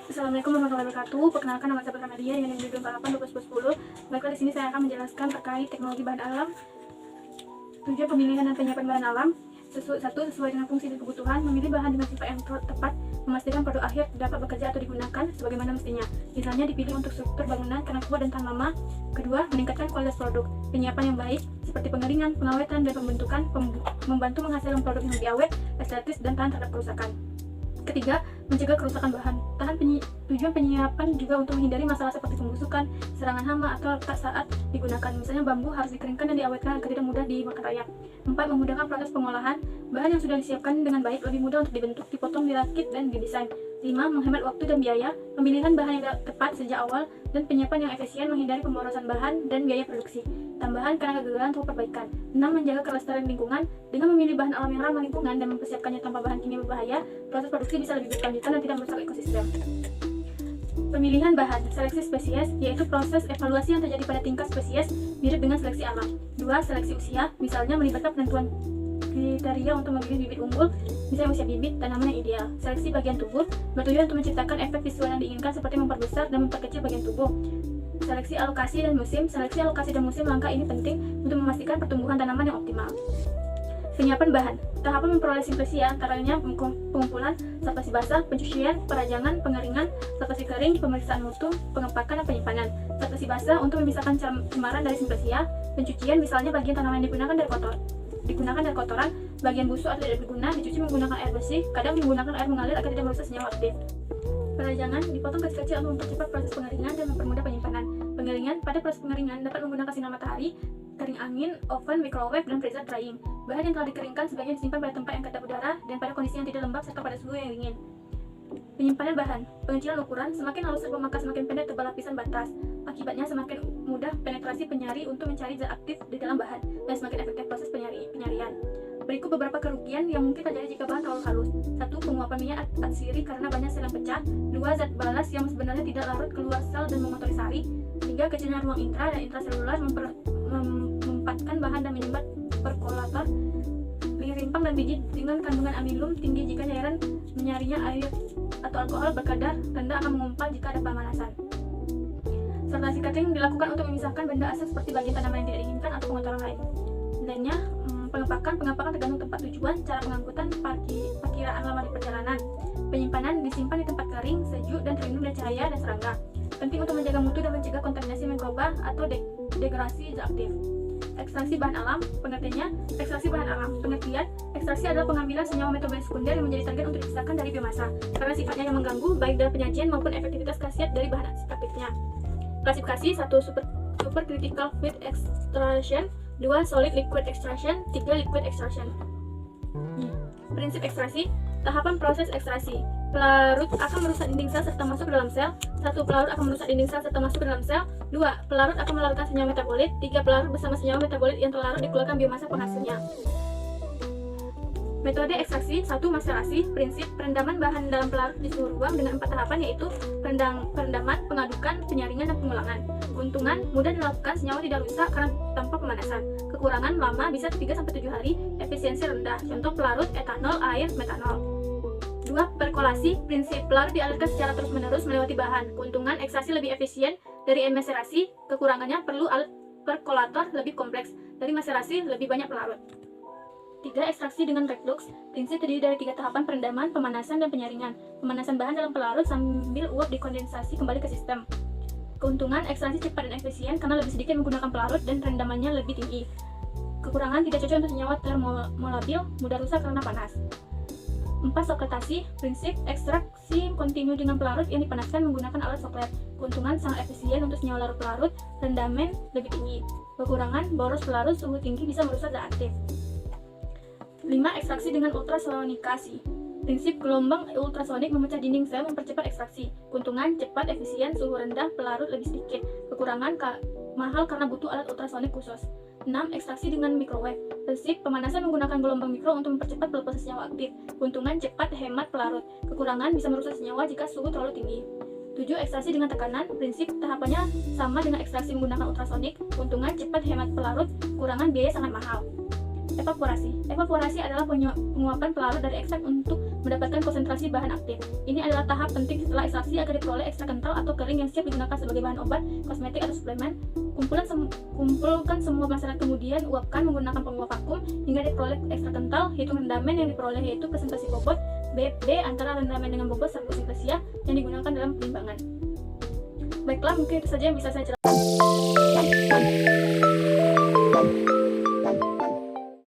Assalamualaikum warahmatullahi wabarakatuh. Perkenalkan, nama saya Putri Nadia dengan NIM 28 Baiklah, di sini saya akan menjelaskan terkait teknologi bahan alam, tujuan pemilihan dan penyiapan bahan alam. Satu, sesuai dengan fungsi dan kebutuhan, memilih bahan dengan sifat yang tepat, memastikan produk akhir dapat bekerja atau digunakan sebagaimana mestinya. Misalnya dipilih untuk struktur bangunan karena kuat dan tahan lama. Kedua, meningkatkan kualitas produk, penyiapan yang baik seperti pengeringan, pengawetan, dan pembentukan, membantu menghasilkan produk yang lebih awet, estetis, dan tahan terhadap kerusakan. Ketiga, mencegah kerusakan bahan. Tujuan penyiapan juga untuk menghindari masalah seperti pembusukan, serangan hama, atau retak saat digunakan. Misalnya bambu harus dikeringkan dan diawetkan agar tidak mudah dimakan rayap. 4. Memudahkan proses pengolahan. Bahan yang sudah disiapkan dengan baik lebih mudah untuk dibentuk, dipotong, dirakit, dan didesain. 5. Menghemat waktu dan biaya. Pemilihan bahan yang tepat sejak awal dan penyiapan yang efisien menghindari pemborosan bahan dan biaya produksi. Tambahan karena kegagalan atau perbaikan. 6. Menjaga kelestarian lingkungan. Dengan memilih bahan alam yang ramah lingkungan dan mempersiapkannya tanpa bahan kimia berbahaya, proses produksi bisa lebih berkelanjutan dan tidak merusak ekosistem. Pemilihan bahan, seleksi spesies, yaitu proses evaluasi yang terjadi pada tingkat spesies mirip dengan seleksi alam. 2. Seleksi usia, misalnya melibatkan penentuan kriteria untuk memilih bibit unggul, misalnya usia bibit, tanaman yang ideal. Seleksi bagian tubuh, bertujuan untuk menciptakan efek visual yang diinginkan seperti memperbesar dan memperkecil bagian tubuh. Seleksi alokasi dan musim, seleksi alokasi dan musim, langkah ini penting untuk memastikan pertumbuhan tanaman yang optimal. Penyiapan bahan, tahapan memperoleh simplesia antaranya pengumpulan, saplasi basah, pencucian, perajangan, pengeringan, saplasi kering, pemeriksaan mutu, pengepakan, dan penyimpanan. Saplasi basah untuk memisahkan cemaran dari simplesia, pencucian misalnya bagian tanaman yang digunakan dari kotoran, bagian busuk atau tidak berguna dicuci menggunakan air bersih, kadang menggunakan air mengalir agar tidak merusak senyawa aktif. Perajangan dipotong kecil-kecil untuk mempercepat proses pengeringan dan mempermudah penyimpanan. Pengeringan, pada proses pengeringan dapat menggunakan sinar matahari, kering angin, oven, microwave, dan freezer drying. Bahan yang telah dikeringkan sebaiknya disimpan pada tempat yang kedap udara dan pada kondisi yang tidak lembab serta pada suhu yang dingin. Penyimpanan bahan, pengecilan ukuran, semakin halus serba maka semakin pendek tebal lapisan batas. Akibatnya semakin mudah penetrasi penyari untuk mencari zat aktif di dalam bahan dan semakin efektif proses penyarian. Berikut beberapa kerugian yang mungkin terjadi jika bahan terlalu halus. 1. Penguapan minyak atsiri karena banyak sel yang pecah. 2. Zat balas yang sebenarnya tidak larut keluar sel dan mengotori sari. 3. Kecilnya ruang intra dan intraselular mempatkan bahan dan menyumbat perkolator. Rimpang dan biji dengan kandungan amilum tinggi jika cairan menyarinya air atau alkohol berkadar rendah akan mengumpal jika ada pemanasan. Sortasi cutting dilakukan untuk memisahkan benda asing seperti bagian tanaman yang tidak diinginkan atau pengotoran lainnya. Pengepakan tergantung tempat tujuan, cara pengangkutan, perkiraan lama di perjalanan. Penyimpanan disimpan di tempat kering, sejuk, dan terlindung dari cahaya dan serangga. Penting untuk menjaga mutu dan mencegah kontaminasi mikroba atau degradasi zat aktif. Ekstraksi bahan alam, pengertiannya, ekstraksi bahan alam. Pengertian, ekstraksi adalah pengambilan senyawa metabolit sekunder yang menjadi target untuk dipisahkan dari biomasa karena sifatnya yang mengganggu baik dalam penyajian maupun efektivitas khasiat dari bahan aktifnya. Klasifikasi: 1. Super critical feed extraction, 2. Solid liquid extraction, 3. Liquid extraction. Prinsip ekstraksi, tahapan proses ekstraksi. Pelarut akan merusak dinding sel serta masuk ke dalam sel. 1. Pelarut akan merusak dinding sel serta masuk ke dalam sel. 2. Pelarut akan melarutkan senyawa metabolit. 3. Pelarut bersama senyawa metabolit yang terlarut dikeluarkan biomasa penghasilnya. Metode ekstraksi: 1. Maserasi. Prinsip perendaman bahan dalam pelarut di suhu ruang dengan 4 tahapan, yaitu perendaman, pengadukan, penyaringan, dan pengulangan. Keuntungan: mudah dilakukan, senyawa tidak rusak karena tanpa pemanasan. Kekurangan: lama, bisa 3-7 hari, efisiensi rendah. Contoh pelarut etanol, air, metanol. 2. Perkolasi. Prinsip pelarut dialirkan secara terus-menerus melewati bahan. Keuntungan: ekstraksi lebih efisien dari maserasi. Kekurangannya perlu alat perkolator lebih kompleks. Dari maserasi lebih banyak pelarut. 3. Ekstraksi dengan redox. Prinsip terdiri dari 3 tahapan: perendaman, pemanasan, dan penyaringan. Pemanasan bahan dalam pelarut sambil uap dikondensasi kembali ke sistem. Keuntungan: ekstraksi cepat dan efisien karena lebih sedikit menggunakan pelarut dan rendamannya lebih tinggi. Kekurangan: tidak cocok untuk senyawa termolabil, mudah rusak karena panas. 4. Sokletasi. Prinsip ekstraksi kontinu dengan pelarut yang dipanaskan menggunakan alat soklet. Keuntungan: sangat efisien untuk senyawa larut pelarut, rendaman lebih tinggi. Kekurangan: boros pelarut, suhu tinggi bisa merusak zat aktif. 5. Ekstraksi dengan ultrasonikasi. Prinsip gelombang ultrasonik memecah dinding sel mempercepat ekstraksi. Keuntungan: cepat, efisien, suhu rendah, pelarut lebih sedikit. Kekurangan: mahal karena butuh alat ultrasonik khusus. 6. Ekstraksi dengan microwave. Prinsip pemanasan menggunakan gelombang mikro untuk mempercepat pelepasan senyawa aktif. Keuntungan: cepat, hemat pelarut. Kekurangan: bisa merusak senyawa jika suhu terlalu tinggi. 7. Ekstraksi dengan tekanan. Prinsip tahapannya sama dengan ekstraksi menggunakan ultrasonik. Keuntungan: cepat, hemat pelarut. Kekurangan: biaya sangat mahal. Evaporasi. Evaporasi adalah penguapan pelarut dari ekstrak untuk mendapatkan konsentrasi bahan aktif. Ini adalah tahap penting setelah ekstraksi agar diperoleh ekstrak kental atau kering yang siap digunakan sebagai bahan obat, kosmetik, atau suplemen. Kumpulkan semua masyarakat, kemudian uapkan menggunakan penguap vakum hingga diperoleh ekstrak kental. Hitung rendamen yang diperoleh yaitu presentasi bobot BB antara rendamen dengan bobot serta sinkresia yang digunakan dalam penimbangan. Baiklah, mungkin itu saja yang bisa saya jelaskan.